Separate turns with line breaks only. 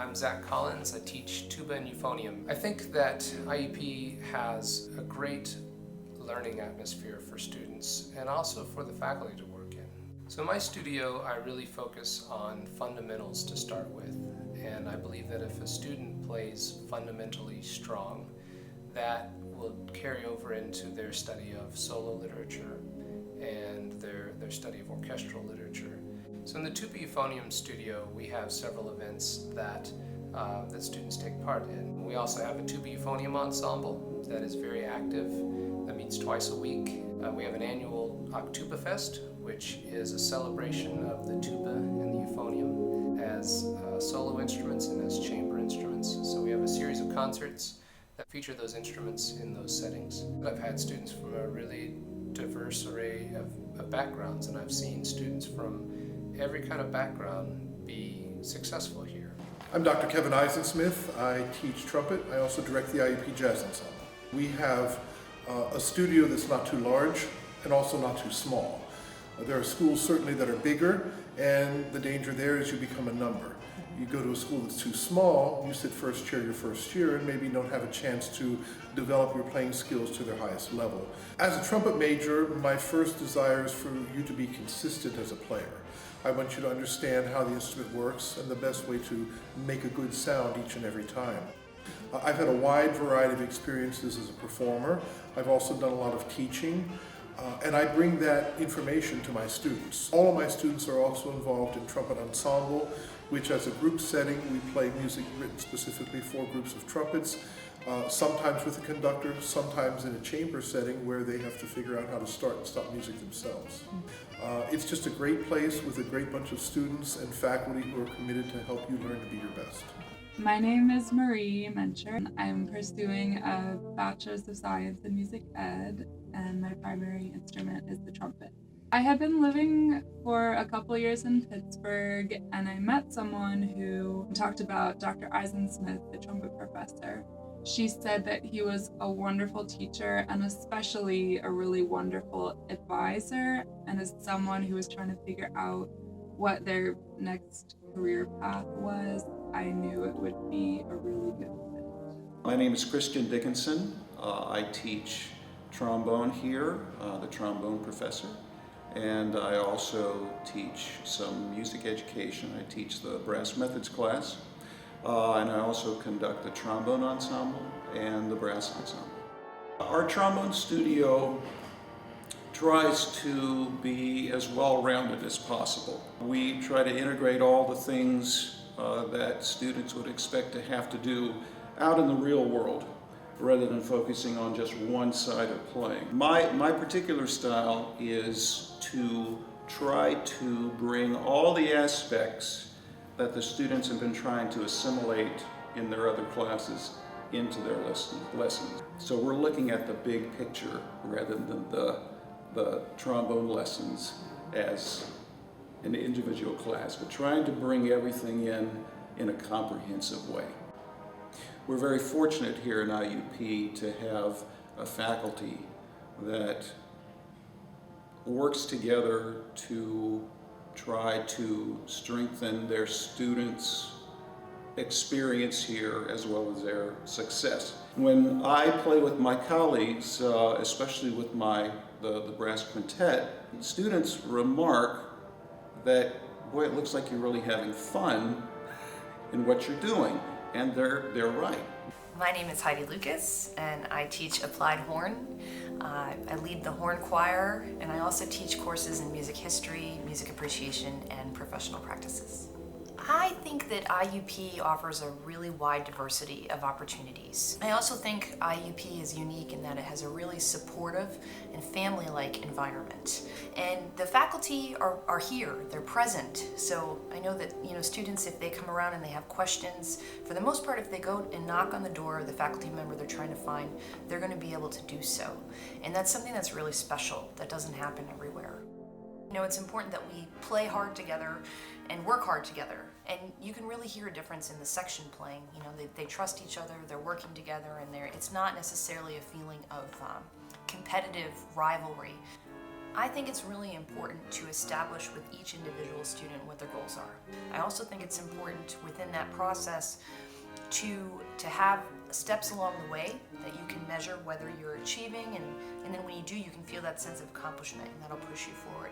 I'm Zach Collins. I teach tuba and euphonium. I think that IUP has a great learning atmosphere for students and also for the faculty to work in. So in my studio, I really focus on fundamentals to start with, and I believe that if a student plays fundamentally strong, that will carry over into their study of solo literature and their study of orchestral literature. So in the Tuba Euphonium studio, we have several events that students take part in. We also have a Tuba Euphonium ensemble that is very active, that meets twice a week. We have an annual Oktoberfest, which is a celebration of the tuba and the euphonium as solo instruments and as chamber instruments. So we have a series of concerts that feature those instruments in those settings. I've had students from a really diverse array of backgrounds, and I've seen students from every kind of background be successful here.
I'm Dr. Kevin Eisensmith. I teach trumpet. I also direct the IUP Jazz Ensemble. We have a studio that's not too large and also not too small. There are schools certainly that are bigger, and the danger there is you become a number. You go to a school that's too small, you sit first chair your first year and maybe don't have a chance to develop your playing skills to their highest level. As a trumpet major, my first desire is for you to be consistent as a player. I want you to understand how the instrument works and the best way to make a good sound each and every time. I've had a wide variety of experiences as a performer. I've also done a lot of teaching. And I bring that information to my students. All of my students are also involved in trumpet ensemble, which as a group setting, we play music written specifically for groups of trumpets, sometimes with a conductor, sometimes in a chamber setting where they have to figure out how to start and stop music themselves. It's just a great place with a great bunch of students and faculty who are committed to help you learn to be your best.
My name is Marie Mencher. I'm pursuing a Bachelor's of Science in Music Ed, and my primary instrument is the trumpet. I had been living for a couple years in Pittsburgh, and I met someone who talked about Dr. Eisensmith, the trumpet professor. She said that he was a wonderful teacher and especially a really wonderful advisor, and as someone who was trying to figure out what their next career path was, I knew it would be a really good fit.
My name is Christian Dickinson. I teach trombone here, the trombone professor, and I also teach some music education. I teach the brass methods class, and I also conduct the trombone ensemble and the brass ensemble. Our trombone studio tries to be as well-rounded as possible. We try to integrate all the things that students would expect to have to do out in the real world, rather than focusing on just one side of playing. My particular style is to try to bring all the aspects that the students have been trying to assimilate in their other classes into their lessons. So we're looking at the big picture rather than the trombone lessons as an individual class, but trying to bring everything in a comprehensive way. We're very fortunate here in IUP to have a faculty that works together to try to strengthen their students' experience here as well as their success. When I play with my colleagues, especially with the brass quintet, students remark that, boy, it looks like you're really having fun in what you're doing, and they're right.
My name is Heidi Lucas, and I teach applied horn. I lead the horn choir, and I also teach courses in music history, music appreciation, and professional practices. I think that IUP offers a really wide diversity of opportunities. I also think IUP is unique in that it has a really supportive and family-like environment. And the faculty are here, they're present. So I know that students, if they come around and they have questions, for the most part, if they go and knock on the door of the faculty member they're trying to find, they're going to be able to do so. And that's something that's really special that doesn't happen everywhere. It's important that we play hard together and work hard together. And you can really hear a difference in the section playing. They trust each other, they're working together, and it's not necessarily a feeling of competitive rivalry. I think it's really important to establish with each individual student what their goals are. I also think it's important within that process to have steps along the way that you can measure whether you're achieving, and then when you do, you can feel that sense of accomplishment, and that'll push you forward.